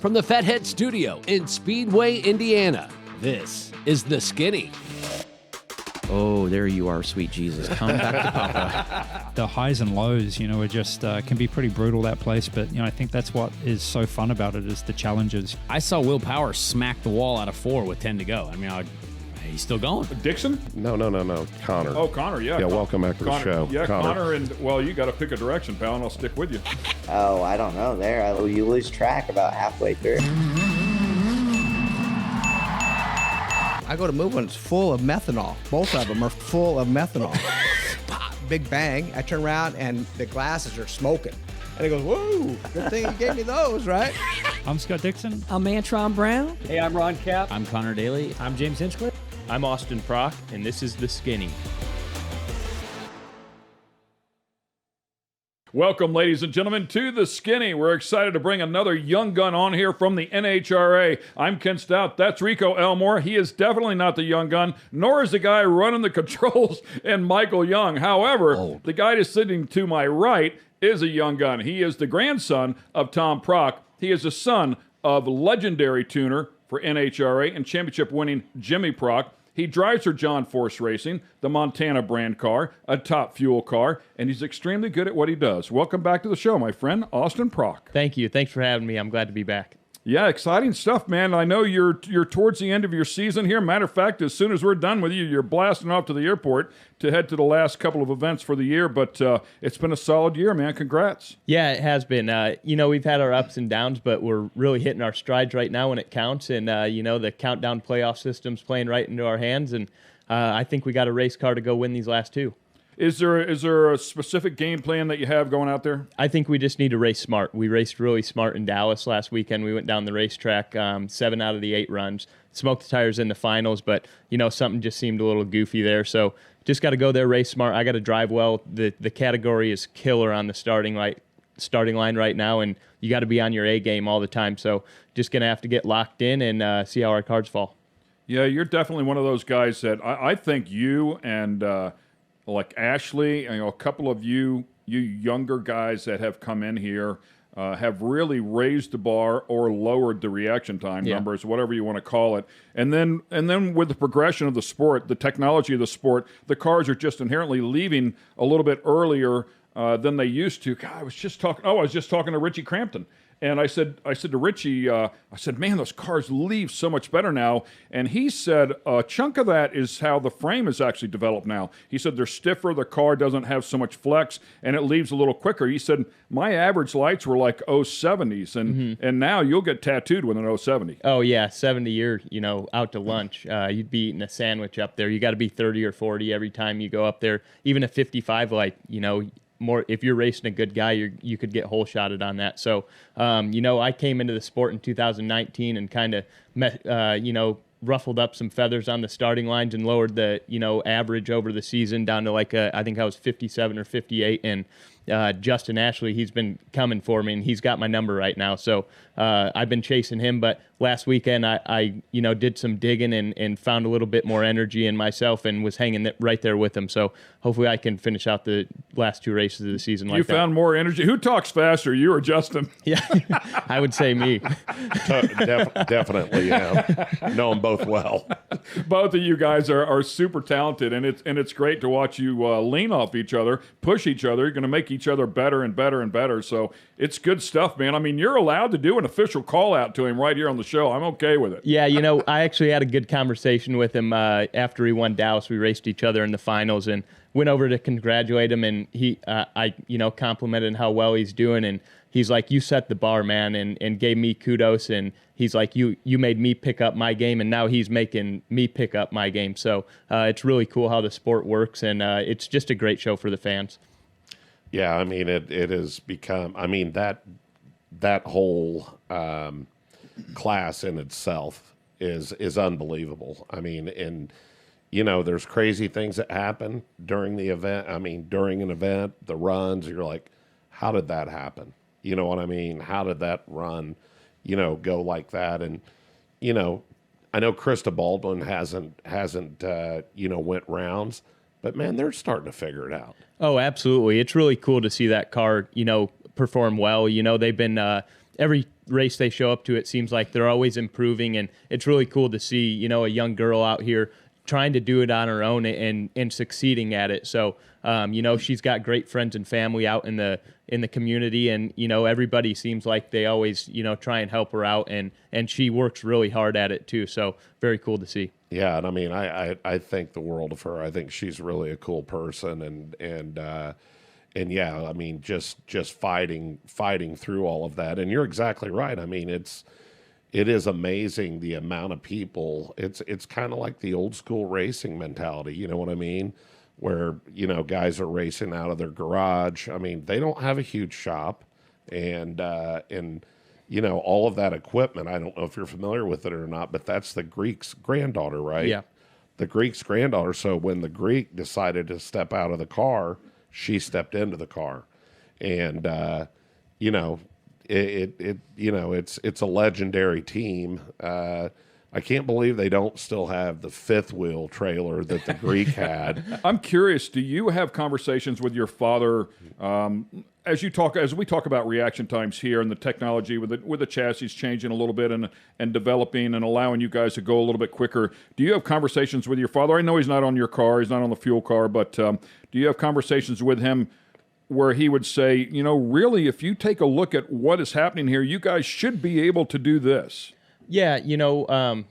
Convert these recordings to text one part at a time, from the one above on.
From the Fathead Studio in Speedway, Indiana, this is The Skinny. Oh, there you are, sweet Jesus. Come back to Papa. The highs and lows, are just can be pretty brutal, that place. But, I think that's what is so fun about it is the challenges. I saw Will Power smack the wall out of 4 with 10 to go. I mean, he's still going. Dixon? No. Connor. Oh, Connor, yeah. Yeah, welcome back to the show. Yeah, Connor, and, well, you got to pick a direction, pal, and I'll stick with you. Oh, I don't know. You lose track about halfway through. I go to move when it's full of methanol. Both of them are full of methanol. Big bang. I turn around and the glasses are smoking. And he goes, whoa, good thing you gave me those, right? I'm Scott Dixon. I'm Antron Brown. Hey, I'm Ron Cap. I'm Connor Daly. I'm James Hinchcliffe. I'm Austin Prock, and this is The Skinny. Welcome, ladies and gentlemen, to The Skinny. We're excited to bring another young gun on here from the NHRA. I'm Ken Stout. That's Rico Elmore. He is definitely not the young gun, nor is the guy running the controls and Michael Young. However, the guy that's sitting to my right is a young gun. He is the grandson of Tom Prock. He is the son of legendary tuner for NHRA and championship-winning Jimmy Prock. He drives for John Force Racing, the Montana brand car, a top fuel car, and he's extremely good at what he does. Welcome back to the show, my friend, Austin Prock. Thank you. Thanks for having me. I'm glad to be back. Yeah, exciting stuff, man. I know you're towards the end of your season here. Matter of fact, as soon as we're done with you, you're blasting off to the airport to head to the last couple of events for the year. But it's been a solid year, man. Congrats. Yeah, it has been. We've had our ups and downs, but we're really hitting our strides right now when it counts. And, the countdown playoff system's playing right into our hands. And I think we got a race car to go win these last 2. Is there a specific game plan that you have going out there? I think we just need to race smart. We raced really smart in Dallas last weekend. We went down the racetrack, 7 out of the 8 runs, smoked the tires in the finals, but, something just seemed a little goofy there. So just got to go there, race smart. I got to drive well. The category is killer on the starting line right now, and you got to be on your A game all the time. So just going to have to get locked in and see how our cards fall. Yeah, you're definitely one of those guys that I think you and like Ashley, a couple of you younger guys that have come in here have really raised the bar or lowered the reaction time numbers, whatever you want to call it. And then with the progression of the sport, the technology of the sport, the cars are just inherently leaving a little bit earlier than they used to. God, I was just talking to Richie Crampton. And I said to Richie, man, those cars leave so much better now. And he said a chunk of that is how the frame is actually developed now. He said they're stiffer, the car doesn't have so much flex, and it leaves a little quicker. He said my average lights were like 070s, and now you'll get tattooed with an 070. Oh, yeah, 70, you're, out to lunch. You'd be eating a sandwich up there. You got to be 30 or 40 every time you go up there. Even a 55 light, more if you're racing a good guy, you could get hole shotted on that. So, I came into the sport in 2019 and kind of ruffled up some feathers on the starting lines and lowered the, average over the season down to I think I was 57 or 58. And Justin Ashley, he's been coming for me, and he's got my number right now. So I've been chasing him. But last weekend, I did some digging and found a little bit more energy in myself and was hanging right there with him. So hopefully I can finish out the last 2 races of the season like that. You found more energy. Who talks faster, you or Justin? Yeah, I would say me. Definitely, know them both well. Both of you guys are super talented, and it's great to watch you lean off each other, push each other. You're going to make each other better and better and better. So it's good stuff, man. I mean, you're allowed to do an official call out to him right here on the show. I'm okay with it. Yeah, I actually had a good conversation with him after he won Dallas. We raced each other in the finals and went over to congratulate him, and I complimented how well he's doing, and he's like, you set the bar, man, and gave me kudos, and he's like, you made me pick up my game, and now he's making me pick up my game. So it's really cool how the sport works, and it's just a great show for the fans. Yeah, I mean, it has become, that whole class in itself is unbelievable. I mean, and there's crazy things that happen during the event. I mean, during an event, the runs, you're like, how did that happen? You know what I mean? How did that run, go like that? And, I know Krista Baldwin hasn't went rounds, but man, they're starting to figure it out. Oh, absolutely. It's really cool to see that car, perform well. They've been every race they show up to, it seems like they're always improving, and it's really cool to see, you know, a young girl out here trying to do it on her own and succeeding at it. So, you know, she's got great friends and family out in the community, and, you know, everybody seems like they always, you know, try and help her out, and she works really hard at it too. So very cool to see. Yeah, and I mean, I think the world of her. I think she's really a cool person, and yeah, I mean, just fighting through all of that. And you're exactly right. I mean, it is amazing the amount of people. It's kind of like the old school racing mentality. You know what I mean? Where, you know, guys are racing out of their garage. I mean, they don't have a huge shop, and you know, all of that equipment. I don't know if you're familiar with it or not, but that's the Greek's granddaughter, right? Yeah. The Greek's granddaughter. So when the Greek decided to step out of the car, she stepped into the car, and you know, it's a legendary team. I can't believe they don't still have the fifth wheel trailer that the Greek had. I'm curious, do you have conversations with your father as we talk about reaction times here and the technology with the chassis changing a little bit and developing and allowing you guys to go a little bit quicker? Do you have conversations with your father? I know he's not on your car, he's not on the fuel car, but do you have conversations with him where he would say, you know, really, if you take a look at what is happening here, you guys should be able to do this? Yeah, you know,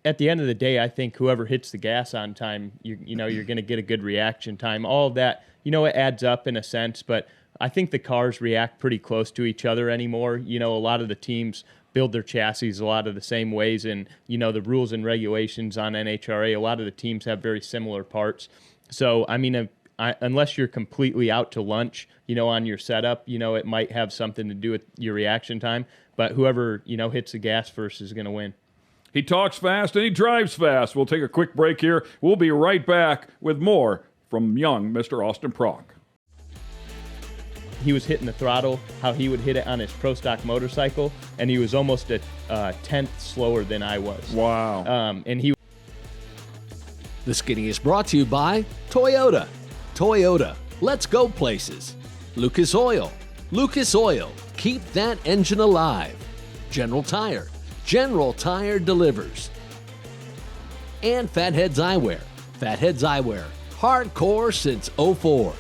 at the end of the day, I think whoever hits the gas on time, you know, you're going to get a good reaction time. All of that, you know, it adds up in a sense, but I think the cars react pretty close to each other anymore. You know, a lot of the teams build their chassis a lot of the same ways, and, you know, the rules and regulations on NHRA, a lot of the teams have very similar parts. So, I mean, unless you're completely out to lunch, you know, on your setup, you know, it might have something to do with your reaction time. But whoever, you know, hits the gas first is going to win. He talks fast and he drives fast. We'll take a quick break here. We'll be right back with more from young Mr. Austin Prock. He was hitting the throttle, how he would hit it on his Pro Stock motorcycle, and he was almost a tenth slower than I was. Wow. And he. The Skinny is brought to you by Toyota. Toyota, let's go places. Lucas Oil. Lucas Oil, keep that engine alive. General Tire. General Tire delivers. And Fatheads Eyewear. Fatheads Eyewear, hardcore since '04.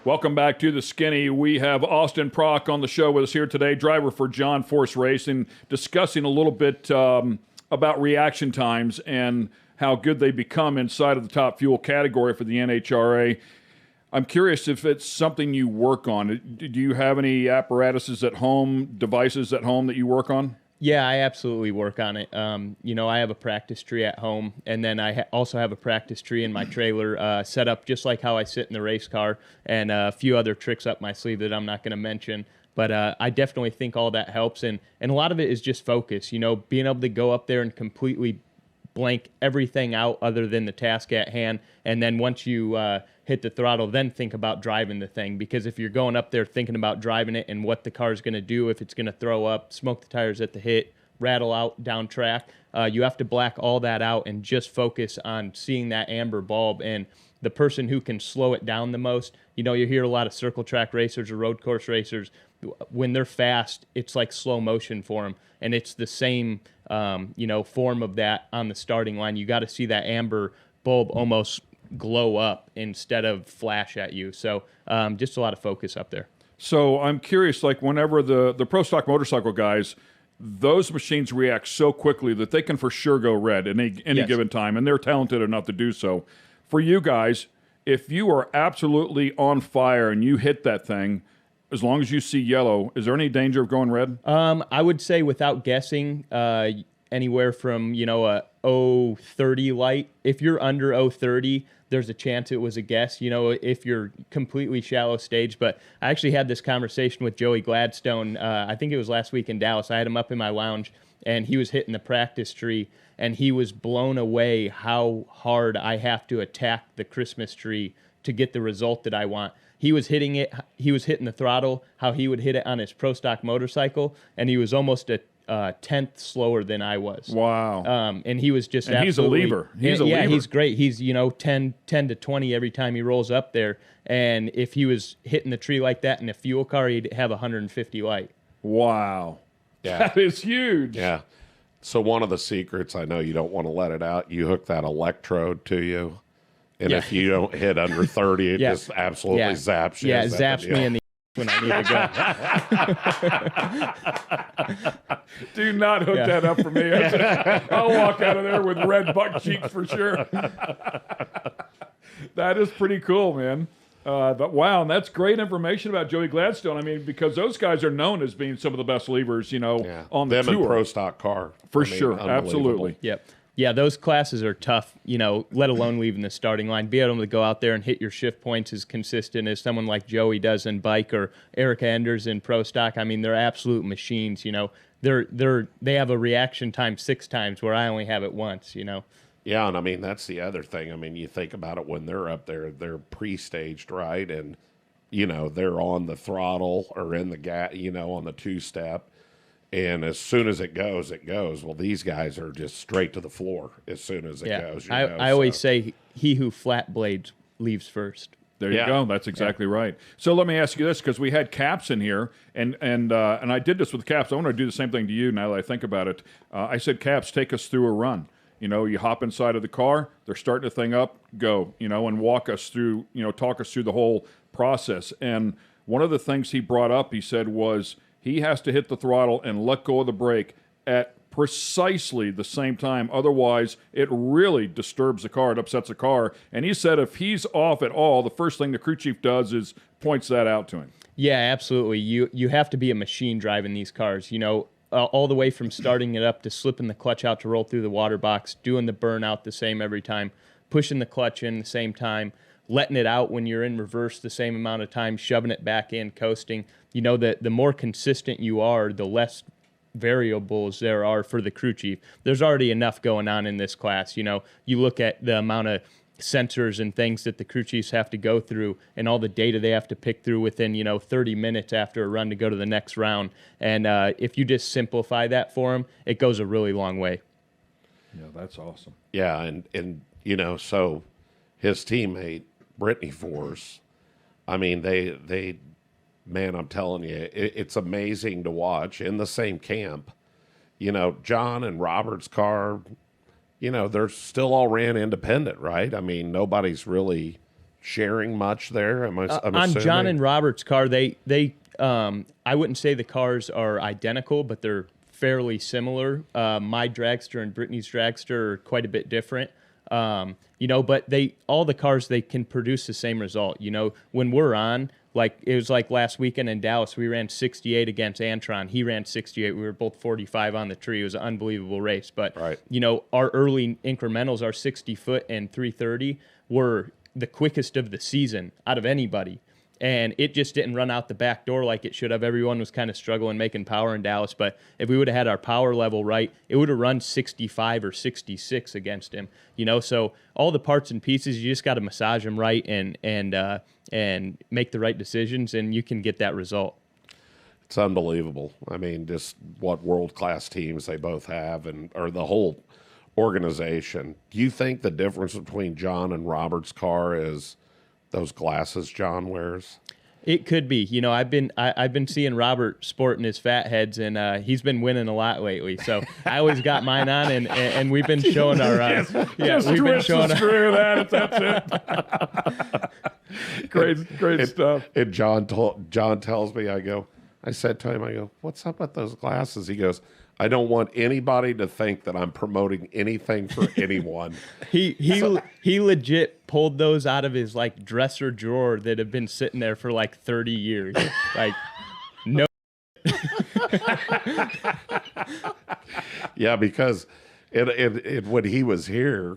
Welcome back to The Skinny. We have Austin Prock on the show with us here today, driver for John Force Racing, discussing a little bit about reaction times and how good they become inside of the top fuel category for the NHRA. I'm curious if it's something you work on. Do you have any apparatuses at home, devices at home that you work on? Yeah, I absolutely work on it. You know, I have a practice tree at home, and then I also have a practice tree in my trailer set up just like how I sit in the race car, and a few other tricks up my sleeve that I'm not going to mention. But I definitely think all that helps, and a lot of it is just focus. You know, being able to go up there and completely blank everything out other than the task at hand, and then once you hit the throttle, then think about driving the thing. Because if you're going up there thinking about driving it and what the car's going to do, if it's going to throw up, smoke the tires at the hit, rattle out down track, you have to black all that out and just focus on seeing that amber bulb. And the person who can slow it down the most, you know, you hear a lot of circle track racers or road course racers, when they're fast, it's like slow motion for them. And it's the same, you know, form of that on the starting line. You got to see that amber bulb almost glow up instead of flash at you. So just a lot of focus up there. So I'm curious, like whenever the Pro Stock motorcycle guys, those machines react so quickly that they can for sure go red at any given time, and they're talented enough to do so. For you guys, if you are absolutely on fire and you hit that thing, as long as you see yellow, is there any danger of going red? I would say without guessing, anywhere from, you know, a 030 light. If you're under 030, there's a chance it was a guess, you know, if you're completely shallow stage. But I actually had this conversation with Joey Gladstone. I think it was last week in Dallas. I had him up in my lounge, and he was hitting the practice tree, and he was blown away how hard I have to attack the Christmas tree to get the result that I want. He was hitting it. He was hitting the throttle, how he would hit it on his Pro Stock motorcycle, and he was almost a tenth slower than I was. Wow. And he was just and he's a lever. He's a lever. Yeah, he's great. He's, you know, 10 to 20 every time he rolls up there. And if he was hitting the tree like that in a fuel car, he'd have 150 light. Wow. Yeah. That is huge. Yeah. So one of the secrets, I know you don't want to let it out, you hook that electrode to you. And if you don't hit under 30, it just absolutely zaps you. Yeah, it zaps me in the when I need to go. Do not hook that up for me. I'll walk out of there with red butt cheeks for sure. That is pretty cool, man. But wow, and that's great information about Joey Gladstone. I mean, because those guys are known as being some of the best levers, on the Them tour. and Pro Stock car. For sure, absolutely. Yep. Yeah, those classes are tough, let alone leaving the starting line. Be able to go out there and hit your shift points as consistent as someone like Joey does in bike or Eric Enders in Pro Stock. I mean, they're absolute machines, They have a reaction time 6 times where I only have it once, Yeah, and I mean, that's the other thing. I mean, you think about it when they're up there, they're pre-staged, right? And, they're on the throttle or in the gas, on the 2-step. And as soon as it goes, it goes. Well, these guys are just straight to the floor as soon as it goes. I always say he who flat blades leaves first. There you go. That's exactly right. So let me ask you this, because we had Caps in here, and I did this with Caps. I want to do the same thing to you now that I think about it. I said, Caps, take us through a run. You hop inside of the car, they're starting the thing up, go, and walk us through, talk us through the whole process. And one of the things he brought up, he said, was he has to hit the throttle and let go of the brake at precisely the same time. Otherwise, it really disturbs the car. It upsets the car. And he said if he's off at all, the first thing the crew chief does is points that out to him. Yeah, absolutely. You have to be a machine driving these cars, all the way from starting it up to slipping the clutch out to roll through the water box, doing the burnout the same every time, pushing the clutch in the same time, letting it out when you're in reverse the same amount of time, shoving it back in, coasting. The more consistent you are, the less variables there are for the crew chief. There's already enough going on in this class. You look at the amount of sensors and things that the crew chiefs have to go through and all the data they have to pick through within 30 minutes after a run to go to the next round. And if you just simplify that for them, it goes a really long way. Yeah, that's awesome. Yeah, and so his teammate Brittany Force, I mean, they man, I'm telling you, it's amazing to watch in the same camp. John and Robert's car, they're still all ran independent, right? I mean, nobody's really sharing much there. I'm on assuming. John and Robert's car, they I wouldn't say the cars are identical, but they're fairly similar. My Dragster and Brittany's Dragster are quite a bit different. But all the cars, they can produce the same result. When we're on, it was like last weekend in Dallas, we ran 68 against Antron. He ran 68. We were both 45 on the tree. It was an unbelievable race. But, our early incrementals, our 60-foot and 330, were the quickest of the season out of anybody. And it just didn't run out the back door like it should have. Everyone was kind of struggling making power in Dallas. But if we would have had our power level right, it would have run 65 or 66 against him. So all the parts and pieces, you just got to massage them right and make the right decisions, and you can get that result. It's unbelievable. I mean, just what world-class teams they both have, or the whole organization. Do you think the difference between John and Robert's car is those glasses John wears? It could be. I've been seeing Robert sporting his fat heads, and he's been winning a lot lately. So I always got mine on, and we've been showing our we've been showing screw that. That's it. Great stuff. And John tells me, I said to him, what's up with those glasses? He goes, I don't want anybody to think that I'm promoting anything for anyone. He legit pulled those out of his dresser drawer that have been sitting there for 30 years. No. Yeah, because when he was here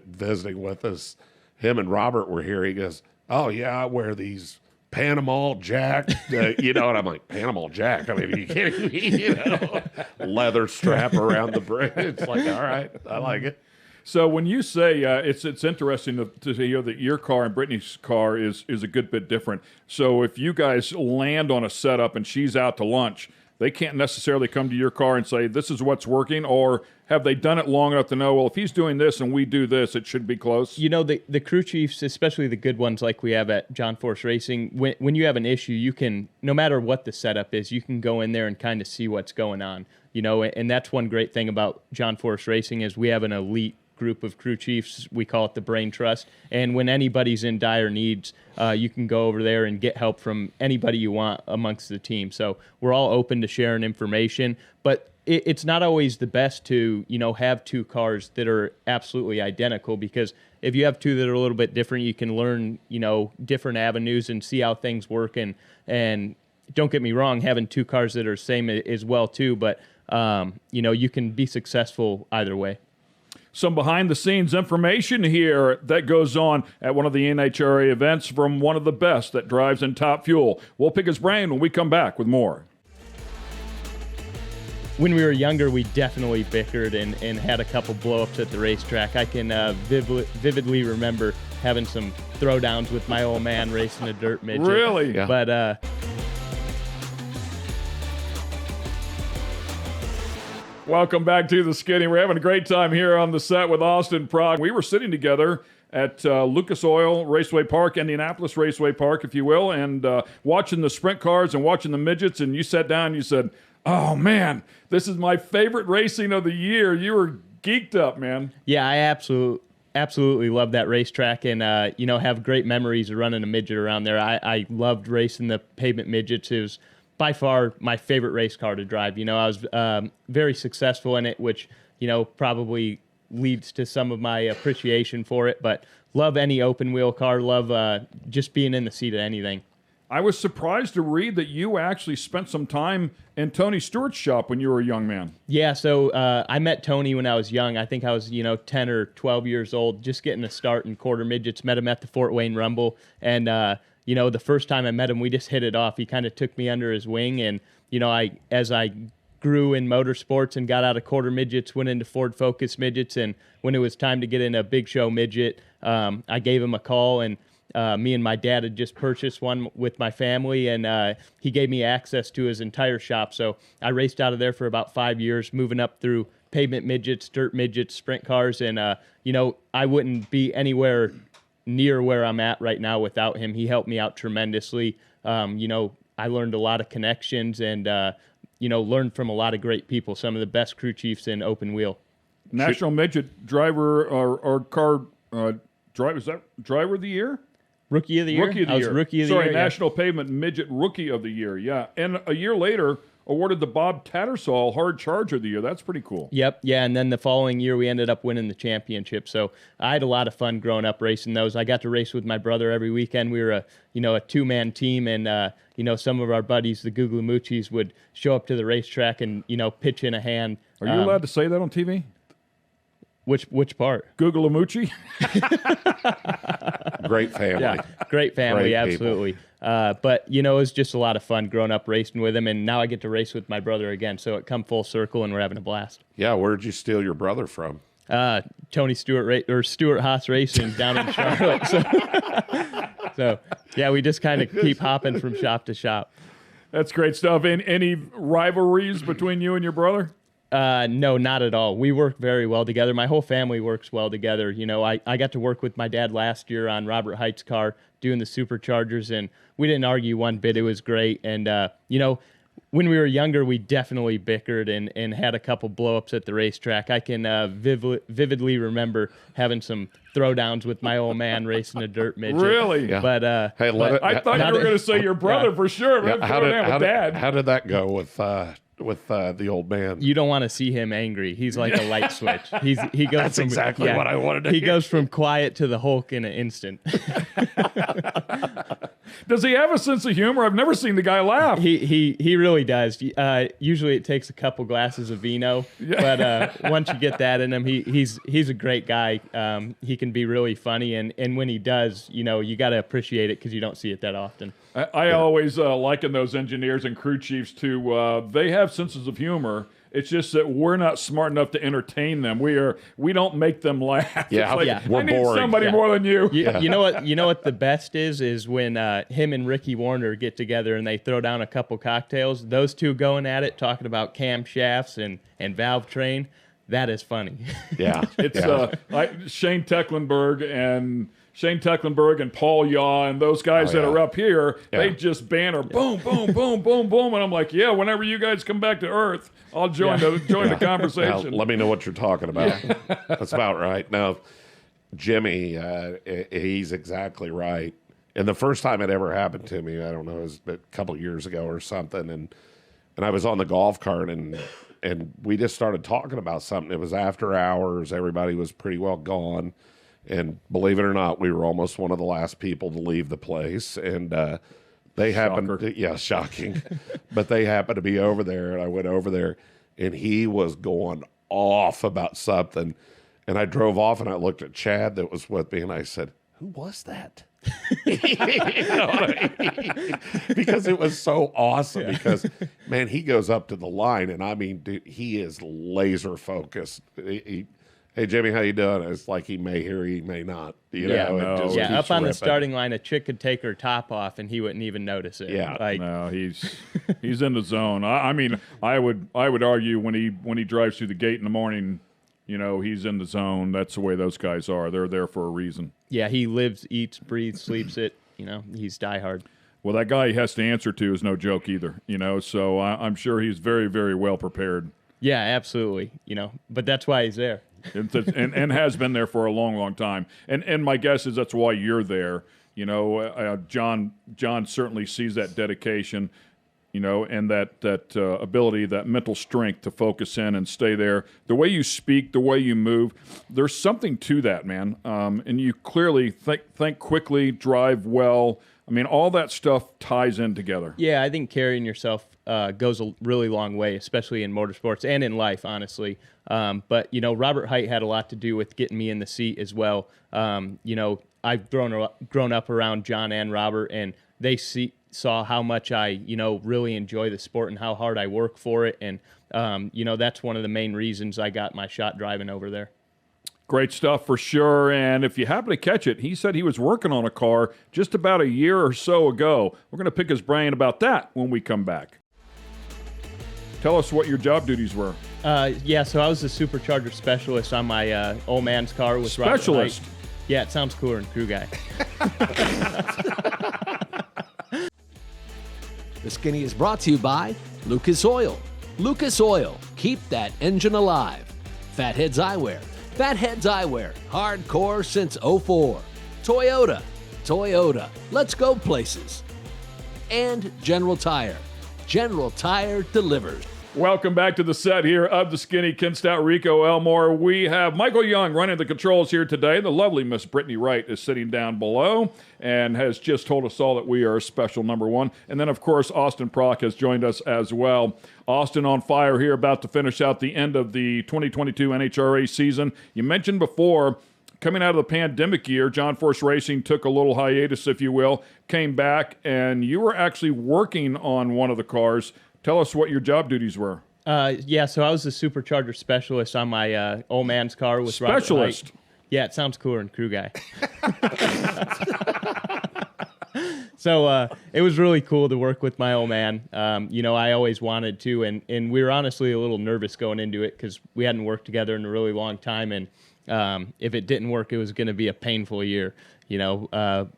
visiting with us, him and Robert were here. He goes, "Oh yeah, I wear these Panama Jack," and I'm like, Panama Jack? I mean, are you kidding me? Leather strap around the bridge. It's like, all right, I like it. So when you say it's interesting to hear that your car and Brittany's car is a good bit different. So if you guys land on a setup and she's out to lunch, they can't necessarily come to your car and say, this is what's working, or have they done it long enough to know, well, if he's doing this and we do this, it should be close? You know, the crew chiefs, especially the good ones like we have at John Force Racing, when you have an issue, you can, no matter what the setup is, you can go in there and kind of see what's going on. You know, and that's one great thing about John Force Racing is we have an elite group of crew chiefs. We call it the Brain Trust. And when anybody's in dire needs, you can go over there and get help from anybody you want amongst the team. So we're all open to sharing information, but it's not always the best to, you know, have two cars that are absolutely identical, because if you have two that are a little bit different, you can learn, you know, different avenues and see how things work. And don't get me wrong, having two cars that are same as well too, but you know, you can be successful either way. Some behind-the-scenes information here that goes on at one of the NHRA events from one of the best that drives in Top Fuel. We'll pick his brain when we come back with more. When we were younger, we definitely bickered and had a couple blow-ups at the racetrack. I can vividly remember having some throwdowns with my old man racing a dirt midget. Really? Yeah. But Welcome back to the Skinny. We're having a great time here on the set with Austin Prock. We were sitting together at Lucas Oil Raceway Park, Indianapolis Raceway Park, if you will, and watching the sprint cars and watching the midgets, and you sat down and you said, oh, man, this is my favorite racing of the year. You were geeked up, man. yeah, I absolutely love that racetrack, and you know, have great memories of running a midget around there. I loved racing the pavement midgets. It was by far my favorite race car to drive. You know, I was very successful in it, which, you know, probably leads to some of my appreciation for it, but love any open wheel car, love just being in the seat of anything. I was surprised to read that you actually spent some time in Tony Stewart's shop when you were a young man. Yeah, so I met Tony when I was young. I think I was, 10 or 12 years old, just getting a start in quarter midgets. Met him at the Fort Wayne Rumble, and the first time I met him, we just hit it off. He kind of took me under his wing, and as I grew in motorsports and got out of quarter midgets, went into Ford Focus midgets, and when it was time to get in a big show midget, I gave him a call, and me and my dad had just purchased one with my family, and he gave me access to his entire shop. So I raced out of there for about 5 years, moving up through pavement midgets, dirt midgets, sprint cars, and I wouldn't be anywhere near where I'm at right now without him. He helped me out tremendously. I learned a lot of connections and learned from a lot of great people, some of the best crew chiefs in open wheel. National Midget Driver or Car Driver, is that Driver of the Year? Rookie of the Year? Rookie of the I was Year. Rookie of the Sorry, Year. National Pavement Midget Rookie of the Year, yeah. And a year later, awarded the Bob Tattersall Hard Charger of the Year. That's pretty cool. Yep, yeah, and then the following year we ended up winning the championship. So I had a lot of fun growing up racing those. I got to race with my brother every weekend. We were a two-man team, and some of our buddies, the Googlemuchis, would show up to the racetrack and pitch in a hand. Are you allowed to say that on TV? Which part? Googlemuchi? Great family. Yeah, great family, Great absolutely. But it was just a lot of fun growing up racing with him, and now I get to race with my brother again. So it come full circle, and we're having a blast. Yeah, where'd you steal your brother from? Tony Stewart Stewart Haas Racing down in Charlotte. So yeah, we just kind of keep hopping from shop to shop. That's great stuff. And any rivalries between you and your brother? No, not at all. We work very well together. My whole family works well together. I got to work with my dad last year on Robert Height's car doing the superchargers, and we didn't argue one bit. It was great. And, when we were younger, we definitely bickered and had a couple blow-ups at the racetrack. I can vividly remember having some throwdowns with my old man racing a dirt midget. Really? Yeah. But Hey, I thought you were going to say your brother for sure. Yeah, But how did that go with the old man? you don't want to see him angry. He's like a light switch. He goes. That's from, exactly yeah, what I wanted to He hear. goes from quiet to the Hulk in an instant. Does he have a sense of humor? I've never seen the guy laugh. He really does. Usually it takes a couple glasses of vino, but once you get that in him, he's a great guy. He can be really funny, and when he does, you got to appreciate it because you don't see it that often. I always liken those engineers and crew chiefs to they have senses of humor, It's just that we're not smart enough to entertain them. We don't make them laugh. Yeah, It's we're I need boring. somebody more than you. You know what? You know what the best is when him and Ricky Warner get together and they throw down a couple cocktails. Those two going at it, talking about camshafts and valve train. That is funny. Yeah, It's yeah. Shane Tecklenburg and Paul Yaw and those guys that are up here. They just banner boom, boom, boom, boom, boom, and I'm like, yeah. Whenever you guys come back to Earth, I'll join the conversation. Now, let me know what you're talking about. That's about right. Now, Jimmy, he's exactly right. And the first time it ever happened to me, I don't know, it was a couple of years ago or something, and I was on the golf cart and we just started talking about something. It was after hours. Everybody was pretty well gone. And believe it or not, we were almost one of the last people to leave the place. And they happened to, shocking. But they happened to be over there, and I went over there, and he was going off about something. And I drove off, and I looked at Chad that was with me, and I said, who was that? You know what I mean? Because it was so awesome. Because, man, he goes up to the line, and I mean, dude, he is laser focused. Hey, Jimmy, how you doing? It's like he may hear, he may not. You know, it just keeps up on the ripping. starting line, a chick could take her top off, and he wouldn't even notice it. Yeah. No, he's in the zone. I mean, I would argue when he drives through the gate in the morning, you know, he's in the zone. That's the way those guys are. They're there for a reason. Yeah, he lives, eats, breathes, sleeps it. You know, he's diehard. Well, that guy he has to answer to is no joke either. You know, so I'm sure he's very, very well prepared. Yeah, absolutely. You know, but that's why he's there. and has been there for a long, long time. And my guess is that's why you're there. You know, John certainly sees that dedication, you know, and that ability, that mental strength to focus in and stay there. The way you speak, the way you move, there's something to that, man. And you clearly think quickly, drive well. I mean, all that stuff ties in together. Yeah, I think carrying yourself goes a really long way, especially in motorsports and in life, honestly. But, you know, Robert Height had a lot to do with getting me in the seat as well. You know, I've grown up around John and Robert, and they saw how much I, you know, really enjoy the sport and how hard I work for it. And, you know, that's one of the main reasons I got my shot driving over there. Great stuff for sure. And if you happen to catch it, he said he was working on a car just about a year or so ago. We're going to pick his brain about that when we come back. Tell us what your job duties were. Yeah, so I was the supercharger specialist on my old man's car with Robert Height. Specialist? Yeah, it sounds cooler than crew guy. The Skinny is brought to you by Lucas Oil. Lucas Oil, keep that engine alive. Fatheads Eyewear. Fatheads Eyewear, hardcore since '04. Toyota. Toyota, let's go places. And General Tire. General Tire delivers. Welcome back to the set here of the Skinny. Ken Stout, Rico, Elmore. We have Michael Young running the controls here today. The lovely Miss Brittany Wright is sitting down below and has just told us all that we are special number one. And then, of course, Austin Prock has joined us as well. Austin on fire here, about to finish out the end of the 2022 NHRA season. You mentioned before, coming out of the pandemic year, John Force Racing took a little hiatus, if you will, came back, and you were actually working on one of the cars. Tell us what your job duties were. Yeah, so I was the supercharger specialist on my old man's car with Robert Height. Specialist? Yeah, it sounds cooler than crew guy. So it was really cool to work with my old man. You know, I always wanted to, and we were honestly a little nervous going into it because we hadn't worked together in a really long time, and if it didn't work, it was going to be a painful year, you know.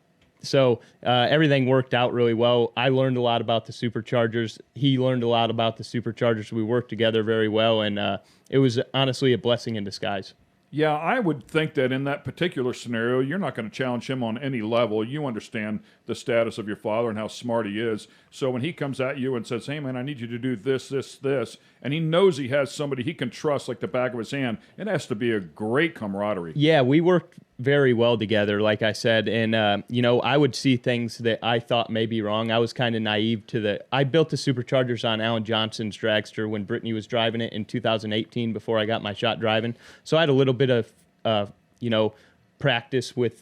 So everything worked out really well. I learned a lot about the superchargers. He learned a lot about the superchargers. We worked together very well, and it was honestly a blessing in disguise. Yeah, I would think that in that particular scenario, you're not going to challenge him on any level. You understand the status of your father and how smart he is. So when he comes at you and says, hey, man, I need you to do this, this, this, and he knows he has somebody he can trust like the back of his hand, it has to be a great camaraderie. Yeah, we worked very well together, like I said. And, you know, I would see things that I thought may be wrong. I was kind of naive to I built the superchargers on Alan Johnson's Dragster when Brittany was driving it in 2018 before I got my shot driving. So I had a little bit of, you know, practice with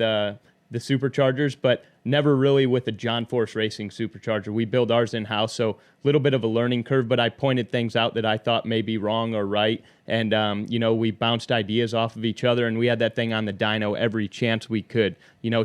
the superchargers, but never really with a John Force Racing supercharger. We build ours in-house, so a little bit of a learning curve, but I pointed things out that I thought may be wrong or right, and, we bounced ideas off of each other, and we had that thing on the dyno every chance we could,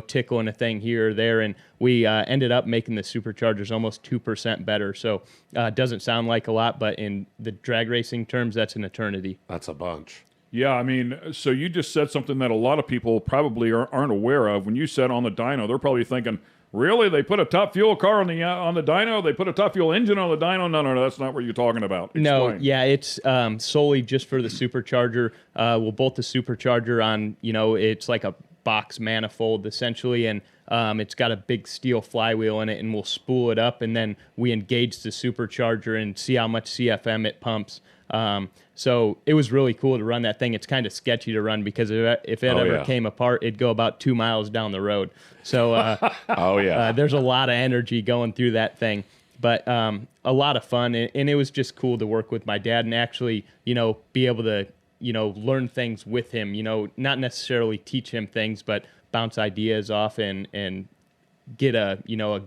tickling a thing here or there, and we ended up making the superchargers almost 2% better, so it doesn't sound like a lot, but in the drag racing terms, that's an eternity. That's a bunch. Yeah, I mean, so you just said something that a lot of people probably aren't aware of. When you said on the dyno, they're probably thinking, really? They put a top fuel car on the dyno? They put a top fuel engine on the dyno? No, that's not what you're talking about. Explain. No, yeah, it's solely just for the supercharger. We'll bolt the supercharger on, it's like a box manifold essentially, and it's got a big steel flywheel in it, and we'll spool it up, and then we engage the supercharger and see how much CFM it pumps. So it was really cool to run that thing. It's kind of sketchy to run because if it ever came apart, it'd go about 2 miles down the road. So there's a lot of energy going through that thing, but a lot of fun. And it was just cool to work with my dad and actually, be able to, learn things with him, not necessarily teach him things, but bounce ideas off and get a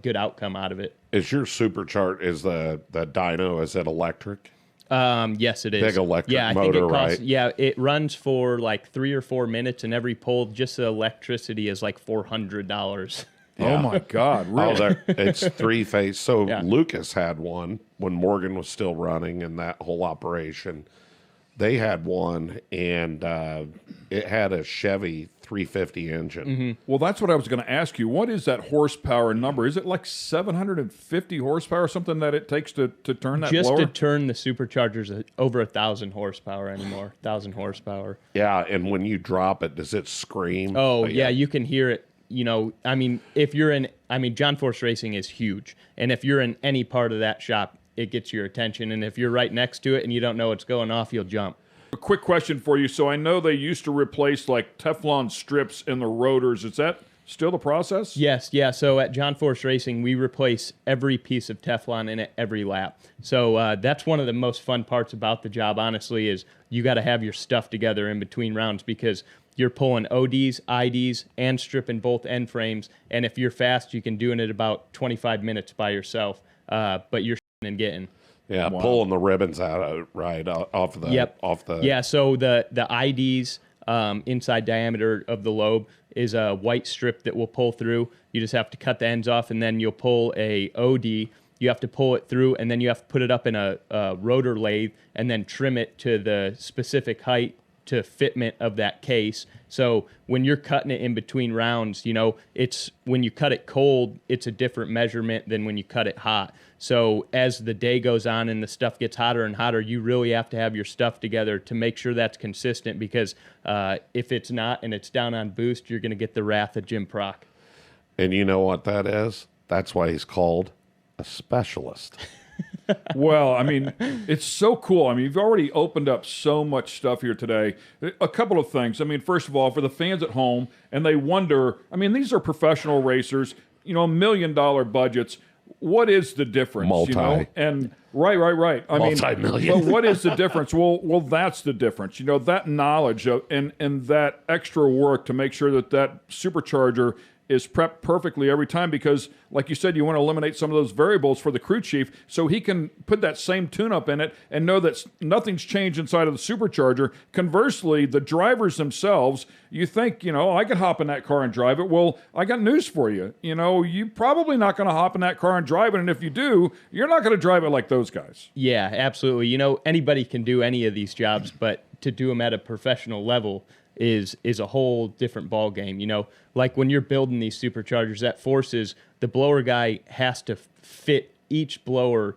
good outcome out of it. Is your supercharger, is the dyno, is it electric? Yes, it is. Big electric I motor, think it costs, right? Yeah, it runs for like 3 or 4 minutes, and every pole, just the electricity is like $400. Yeah. Oh my God! Really? It's 3-phase. So Lucas had one when Morgan was still running, and that whole operation. They had one, and it had a Chevy 350 engine. Mm-hmm. Well, that's what I was going to ask you. What is that horsepower number? Is it like 750 horsepower or something that it takes to turn that Just blower? to turn the superchargers over 1,000 horsepower anymore. 1,000 horsepower. Yeah, and when you drop it, does it scream? Oh, yeah, you can hear it. If you're in, John Force Racing is huge. And if you're in any part of that shop, it gets your attention. And if you're right next to it and you don't know what's going off, you'll jump. A quick question for you. So I know they used to replace like Teflon strips in the rotors. Is that still the process? Yes, yeah. So at John Force Racing, we replace every piece of Teflon in it every lap. So that's one of the most fun parts about the job, honestly, is you got to have your stuff together in between rounds because you're pulling ODs, IDs, and stripping both end frames. And if you're fast, you can do it in about 25 minutes by yourself. But you're and getting. Yeah, pulling the ribbons out off the. Yeah, so the IDs inside diameter of the lobe is a white strip that will pull through. You just have to cut the ends off, and then you'll pull a OD. You have to pull it through, and then you have to put it up in a rotor lathe, and then trim it to the specific height to fitment of that case. So when you're cutting it in between rounds, it's when you cut it cold, it's a different measurement than when you cut it hot. So as the day goes on and the stuff gets hotter and hotter, you really have to have your stuff together to make sure that's consistent because if it's not and it's down on boost, you're going to get the wrath of Jim Prock. And you know what that is? That's why he's called a specialist. Well, it's so cool. You've already opened up so much stuff here today. A couple of things. First of all, for the fans at home, and they wonder, these are professional racers, $1 million budgets. What is the difference? And right. Multi-million. But what is the difference? Well, that's the difference. That knowledge and that extra work to make sure that supercharger is prepped perfectly every time because, like you said, you want to eliminate some of those variables for the crew chief so he can put that same tune-up in it and know that nothing's changed inside of the supercharger. Conversely, the drivers themselves, you think, I could hop in that car and drive it. Well, I got news for you. You're probably not going to hop in that car and drive it, and if you do, you're not going to drive it like those guys. Yeah, absolutely. Anybody can do any of these jobs, but to do them at a professional level is a whole different ball game. Like when you're building these superchargers, that forces the blower guy has to fit each blower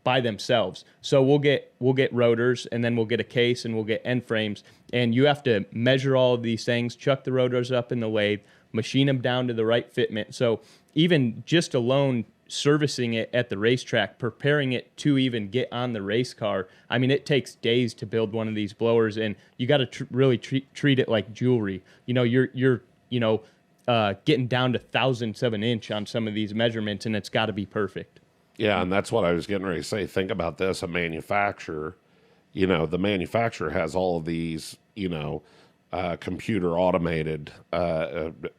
by themselves. So we'll get rotors, and then we'll get a case, and we'll get end frames, and you have to measure all of these things, chuck the rotors up in the lathe, machine them down to the right fitment. So even just alone servicing it at the racetrack, preparing it to even get on the race car. It takes days to build one of these blowers, and you got to really treat it like jewelry. You're getting down to thousandths of an inch on some of these measurements, and it's got to be perfect. Yeah, and that's what I was getting ready to say. Think about this: a manufacturer, the manufacturer has all of these, computer automated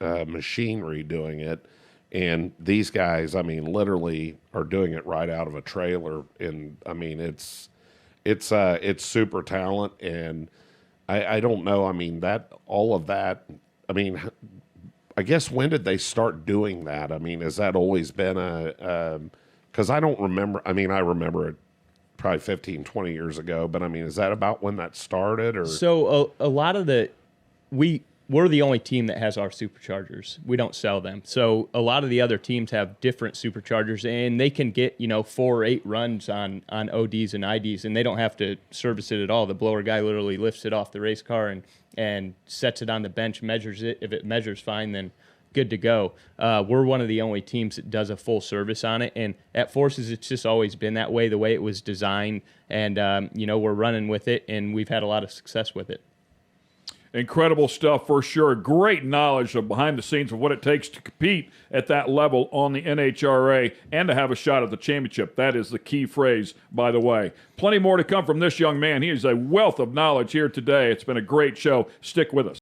machinery doing it. And these guys, I mean, literally are doing it right out of a trailer. And I mean, it's super talent. And I don't know. I mean, all of that, I mean, I guess when did they start doing that? I mean, has that always been because I don't remember. I mean, I remember it probably 15, 20 years ago, but I mean, is that about when that started? Or So a lot of we're the only team that has our superchargers. We don't sell them. So a lot of the other teams have different superchargers, and they can get 4 or 8 runs on ODs and IDs, and they don't have to service it at all. The blower guy literally lifts it off the race car and sets it on the bench, measures it. If it measures fine, then good to go. We're one of the only teams that does a full service on it, and at Forces, it's just always been that way, the way it was designed, and we're running with it, and we've had a lot of success with it. Incredible stuff for sure. Great knowledge of behind the scenes of what it takes to compete at that level on the NHRA and to have a shot at the championship. That is the key phrase, by the way. Plenty more to come from this young man. He is a wealth of knowledge here today. It's been a great show. Stick with us.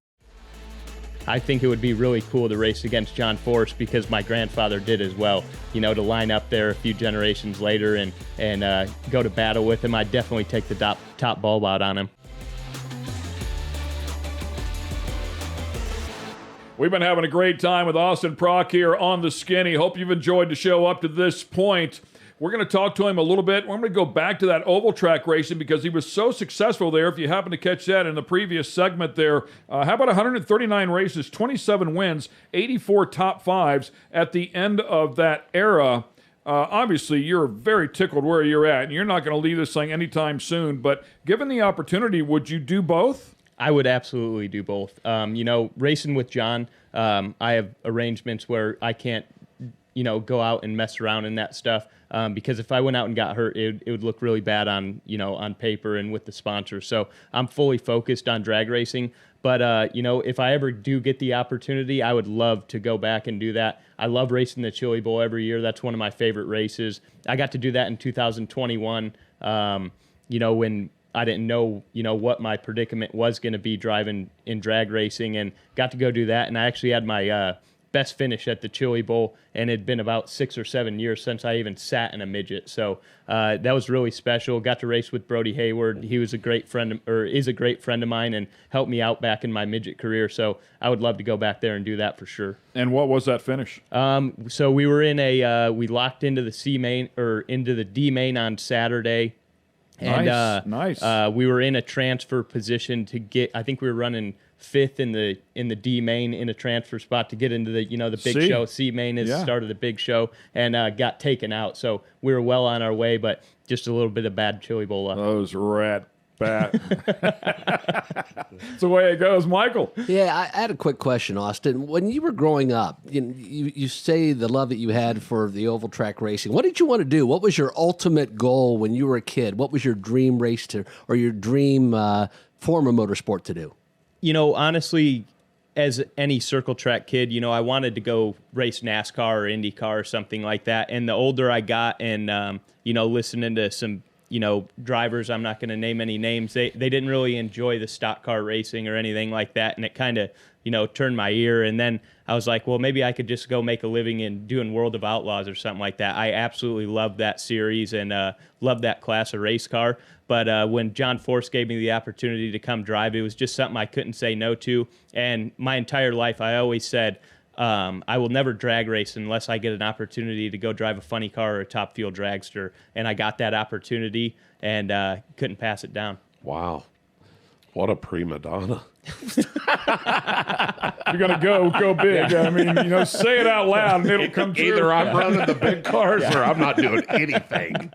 I think it would be really cool to race against John Force because my grandfather did as well. To line up there a few generations later and go to battle with him. I'd definitely take the top bulb out on him. We've been having a great time with Austin Prock here on The Skinny. Hope you've enjoyed the show up to this point. We're going to talk to him a little bit. We're going to go back to that oval track racing because he was so successful there. If you happen to catch that in the previous segment there, how about 139 races, 27 wins, 84 top fives at the end of that era? Obviously, you're very tickled where you're at, and you're not going to leave this thing anytime soon. But given the opportunity, would you do both? I would absolutely do both. Racing with John, I have arrangements where I can't, go out and mess around in that stuff because if I went out and got hurt, it would look really bad on paper and with the sponsors. So I'm fully focused on drag racing. But, if I ever do get the opportunity, I would love to go back and do that. I love racing the Chili Bowl every year. That's one of my favorite races. I got to do that in 2021, when I didn't know, what my predicament was going to be driving in drag racing, and got to go do that. And I actually had my best finish at the Chili Bowl, and it'd been about 6 or 7 years since I even sat in a midget. So that was really special. Got to race with Brody Hayward. He was is a great friend of mine, and helped me out back in my midget career. So I would love to go back there and do that for sure. And what was that finish? So we were in we locked into the C main or into the D main on Saturday. And nice. We were in a transfer position to get. I think we were running 5th in the D main in a transfer spot to get into the the big show. C main is the start of the big show, and got taken out. So we were well on our way, but just a little bit of bad Chili Bowl luck. Those rat bat. That's the way it goes, Michael. Yeah, I had a quick question, Austin. When you were growing up, you say the love that you had for the oval track racing. What did you want to do? What was your ultimate goal when you were a kid? What was your dream race or your dream form of motorsport to do? Honestly, as any circle track kid, I wanted to go race NASCAR or IndyCar or something like that. And the older I got and, listening to some drivers, I'm not going to name any names, they didn't really enjoy the stock car racing or anything like that, and it kind of turned my ear. And then I was like, well, maybe I could just go make a living in doing World of Outlaws or something like that. I absolutely loved that series and loved that class of race car. But when John Force gave me the opportunity to come drive, it was just something I couldn't say no to. And my entire life, I always said, I will never drag race unless I get an opportunity to go drive a funny car or a top fuel dragster. And I got that opportunity and couldn't pass it down. Wow. What a prima donna. You're going to go big. I mean, say it out loud and it'll come true. Either I'm running the big cars or I'm not doing anything.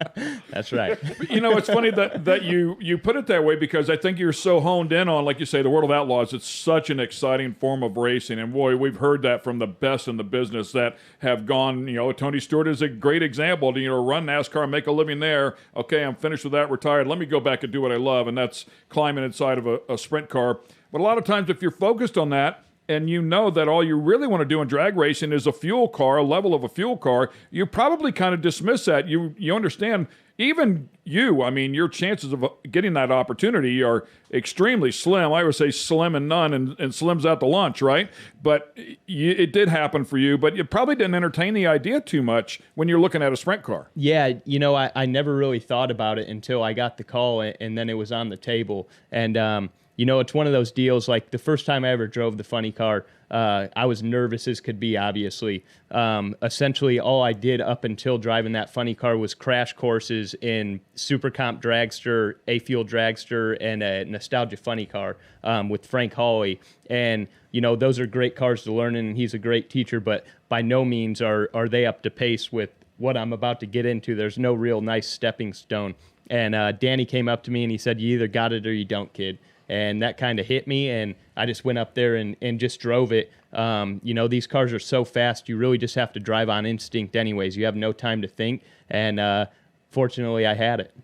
That's right. It's funny that you put it that way because I think you're so honed in on, like you say, the World of Outlaws. It's such an exciting form of racing. And boy, we've heard that from the best in the business that have gone, Tony Stewart is a great example to, run NASCAR, make a living there. Okay, I'm finished with that, retired. Let me go back and do what I love. And that's climbing inside of a sprint car. But a lot of times if you're focused on that and you know that all you really want to do in drag racing is a fuel car, a level of a fuel car, you probably kind of dismiss that. You understand even you, I mean, your chances of getting that opportunity are extremely slim. I would say slim and none, and slim's out to lunch, right? But it did happen for you, but you probably didn't entertain the idea too much when you're looking at a sprint car. Yeah, I never really thought about it until I got the call, and then it was on the table. And, it's one of those deals, like the first time I ever drove the funny car, I was nervous as could be, obviously. Essentially, all I did up until driving that funny car was crash courses in Super Comp Dragster, A-Fuel Dragster, and a Nostalgia funny car with Frank Hawley. And, those are great cars to learn in, and he's a great teacher, but by no means are they up to pace with what I'm about to get into. There's no real nice stepping stone. And Danny came up to me and he said, "You either got it or you don't, kid." And that kind of hit me, and I just went up there and just drove it. These cars are so fast, you really just have to drive on instinct anyways. You have no time to think, and fortunately I had it.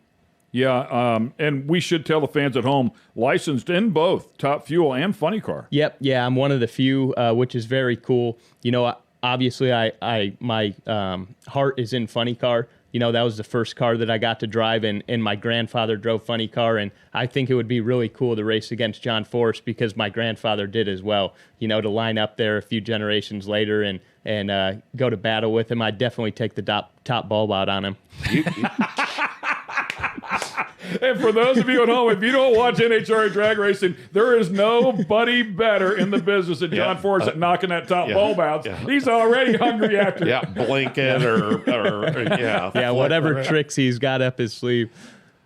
Yeah, and we should tell the fans at home, licensed in both Top Fuel and Funny Car. Yep, yeah, I'm one of the few, which is very cool. Obviously my heart is in Funny Car. That was the first car that I got to drive, and my grandfather drove Funny Car, and I think it would be really cool to race against John Force because my grandfather did as well. To line up there a few generations later and go to battle with him, I'd definitely take the top bulb out on him. And for those of you at home, if you don't watch NHRA drag racing, there is nobody better in the business than John Force at knocking that top bulb out. Yeah. He's already hungry after. Yeah, blinking or yeah, whatever tricks he's got up his sleeve.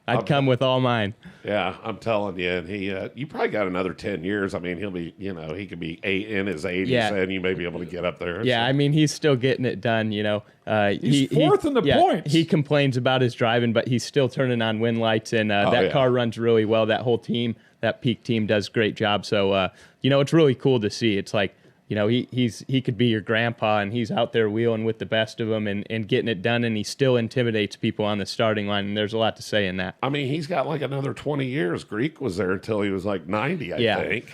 I'd come with all mine. Yeah, I'm telling you, and you probably got another 10 years. I mean, he'll be, he could be in his 80s, and you may be able to get up there. Yeah, so. I mean, he's still getting it done. He's fourth in the points. He complains about his driving, but he's still turning on win lights, and car runs really well. That whole team, that Peak team, does a great job. So, it's really cool to see. It's like, he could be your grandpa, and he's out there wheeling with the best of them and getting it done, and he still intimidates people on the starting line, and there's a lot to say in that. I mean, he's got like another 20 years. Greek was there until he was like 90, I think.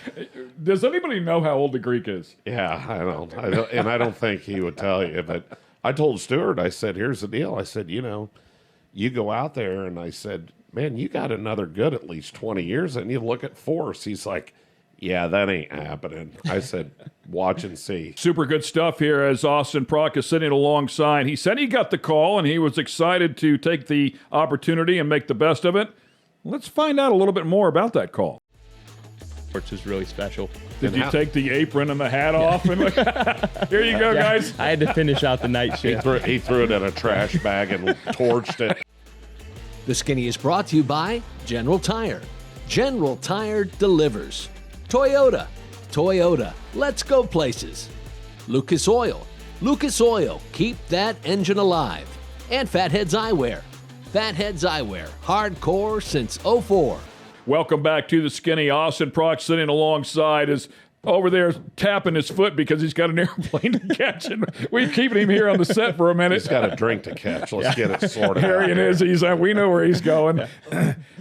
Does anybody know how old the Greek is? Yeah, I don't. And I don't think he would tell you, but I told Stewart, I said, here's the deal. I said, you go out there, and I said, man, you got another good at least 20 years, and you look at Force. He's like, yeah, that ain't happening. I said, watch and see. Super good stuff here as Austin Prock is sitting alongside. He said he got the call, and he was excited to take the opportunity and make the best of it. Let's find out a little bit more about that call. Which is really special. Did you take the apron and the hat off? And here you go, guys. I had to finish out the night shift. He threw it in a trash bag and torched it. The Skinny is brought to you by General Tire. General Tire delivers. Toyota, let's go places. Lucas Oil, keep that engine alive. And Fatheads Eyewear, hardcore since '04. Welcome back to the Skinny. Austin Prock sitting alongside is over there tapping his foot because he's got an airplane to catch, and we're keeping him here on the set for a minute. He's got a drink to catch. Let's get it sorted out. There he is. We know where he's going.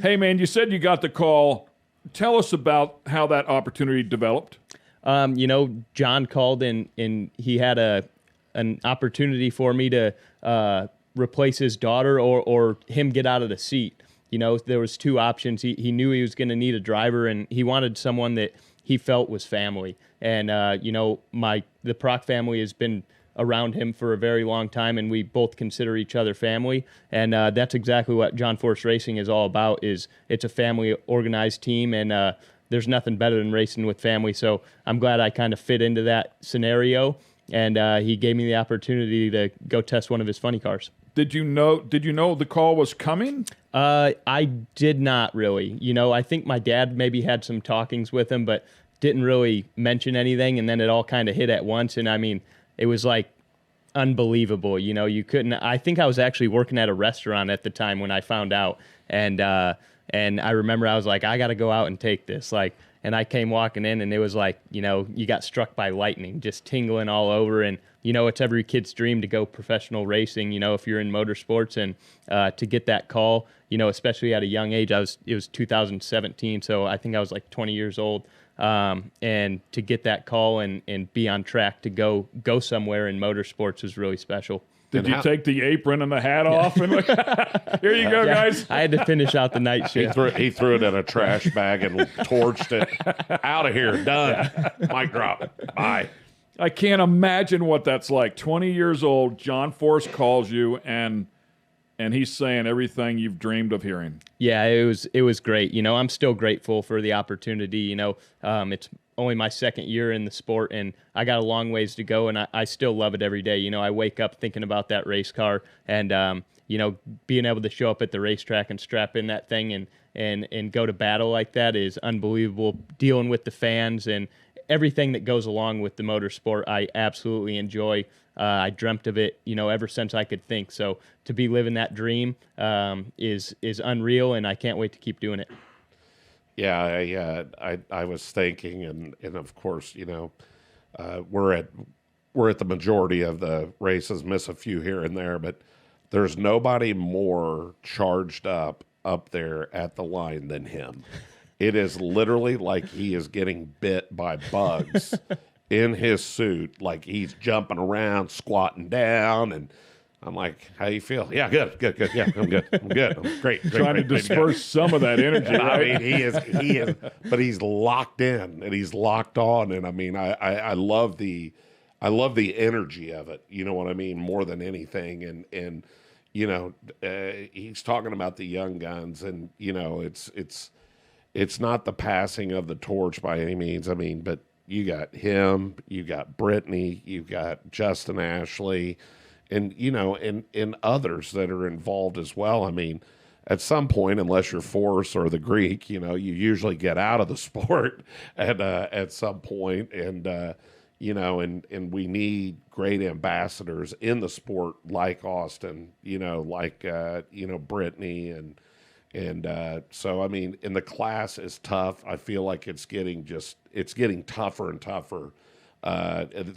Hey, man, you said you got the call. Tell us about how that opportunity developed. John called and he had an opportunity for me to replace his daughter or him get out of the seat. There was two options. He knew he was going to need a driver, and he wanted someone that he felt was family. And the Prock family has been around him for a very long time, and we both consider each other family. And that's exactly what John Force Racing is all about. It's a family organized team, and there's nothing better than racing with family. So I'm glad I kind of fit into that scenario, and he gave me the opportunity to go test one of his funny cars. Did you know the call was coming? I did not really. I think my dad maybe had some talkings with him, but didn't really mention anything. And then it all kind of hit at once. And I mean, it was like unbelievable. You couldn't. I think I was actually working at a restaurant at the time when I found out. And I remember I was like, I got to go out and take this. And I came walking in, and it was like, you got struck by lightning, just tingling all over. And, it's every kid's dream to go professional racing, if you're in motorsports. And to get that call, especially at a young age, it was 2017, so I think I was like 20 years old. And to get that call and be on track to go somewhere in motorsports was really special. Did you take the apron and the hat off? And here you go, guys. I had to finish out the night shift. He threw it in a trash bag and torched it. Out of here. Done. Mic drop. Bye. I can't imagine what that's like. 20 years old, John Force calls you, and he's saying everything you've dreamed of hearing. Yeah, it was great. You know, I'm still grateful for the opportunity. You know, it's only my second year in the sport, and I got a long ways to go, and I still love it every day. You know, I wake up thinking about that race car, and you know, being able to show up at the racetrack and strap in that thing and go to battle like that is unbelievable. Dealing with the fans and everything that goes along with the motorsport, I absolutely enjoy. I dreamt of it, you know, ever since I could think. So to be living that dream is unreal, and I can't wait to keep doing it. Yeah, I was thinking, and of course, you know, we're at the majority of the races, miss a few here and there, but there's nobody more charged up there at the line than him. It is literally like he is getting bit by bugs in his suit, like he's jumping around, squatting down, and I'm like, how you feel? Yeah, good. Yeah, I'm good. I'm great. Trying to disperse some of that energy. Right? I mean, he is, but he's locked in and he's locked on. And I mean, I love the energy of it. You know what I mean? More than anything. And you know, he's talking about the young guns, and you know, it's not the passing of the torch by any means. I mean, but you got him, you got Brittany, you got Justin Ashley, and, you know, and others that are involved as well. I mean, at some point, unless you're Force or the Greek, you know, you usually get out of the sport at some point. And, you know, and we need great ambassadors in the sport like Austin, you know, like, you know, Brittany and so, I mean, and the class is tough. I feel like it's getting tougher and tougher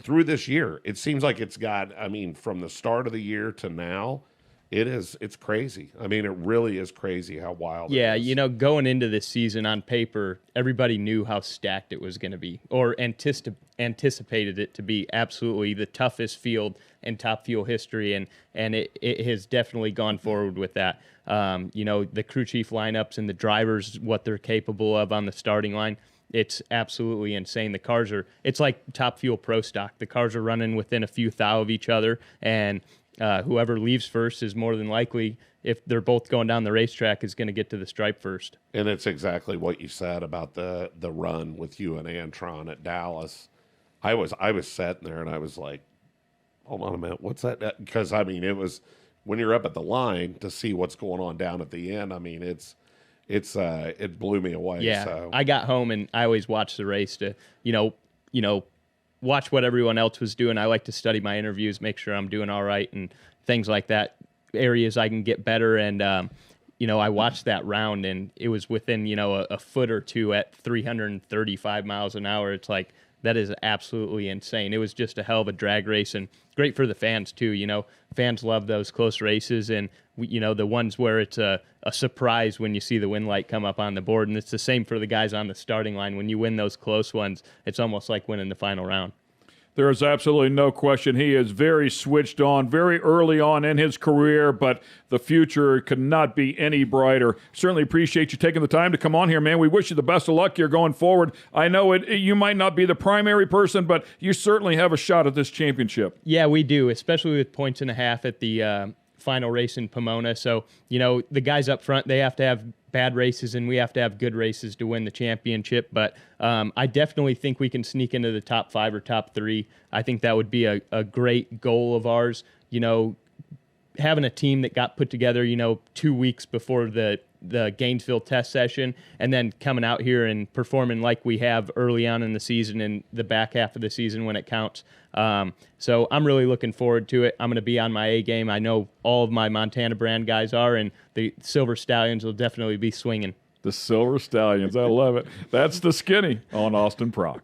through this year. It seems like it's got, I mean, from the start of the year to now, it's crazy. I mean, it really is crazy how wild it is. You know, going into this season on paper, everybody knew how stacked it was going to be, or anticipated it to be absolutely the toughest field in Top Fuel history, and it has definitely gone forward with that. You know, the crew chief lineups and the drivers, what they're capable of on the starting line, it's absolutely insane. The cars it's like Top Fuel Pro Stock. The cars are running within a few thou of each other, and whoever leaves first is more than likely, if they're both going down the racetrack, is going to get to the stripe first. And it's exactly what you said about the run with you and Antron at Dallas. I was sitting there and I was like, hold on a minute, what's that? Because, I mean, it was when you're up at the line to see what's going on down at the end. I mean, it blew me away. Yeah, so. I got home and I always watched the race to, you know, watch what everyone else was doing. I like to study my interviews, make sure I'm doing all right and things like that, areas I can get better. And, you know, I watched that round and it was within, you know, a foot or two at 335 miles an hour. It's like, that is absolutely insane. It was just a hell of a drag race and great for the fans too. You know, fans love those close races and, you know, the ones where it's a surprise when you see the win light come up on the board. And it's the same for the guys on the starting line. When you win those close ones, it's almost like winning the final round. There is absolutely no question. He is very switched on, very early on in his career, but the future could not be any brighter. Certainly appreciate you taking the time to come on here, man. We wish you the best of luck here going forward. I know you might not be the primary person, but you certainly have a shot at this championship. Yeah, we do, especially with 1.5 points at the final race in Pomona. So, you know, the guys up front, they have to have bad races and we have to have good races to win the championship. But I definitely think we can sneak into the top 5 or top 3. I think that would be a great goal of ours. You know, having a team that got put together, you know, 2 weeks before the Gainesville test session and then coming out here and performing like we have early on in the season and the back half of the season when it counts. So I'm really looking forward to it. I'm going to be on my A game. I know all of my Montana brand guys are, and the Silver Stallions will definitely be swinging. The Silver Stallions. I love it. That's the skinny on Austin Prock.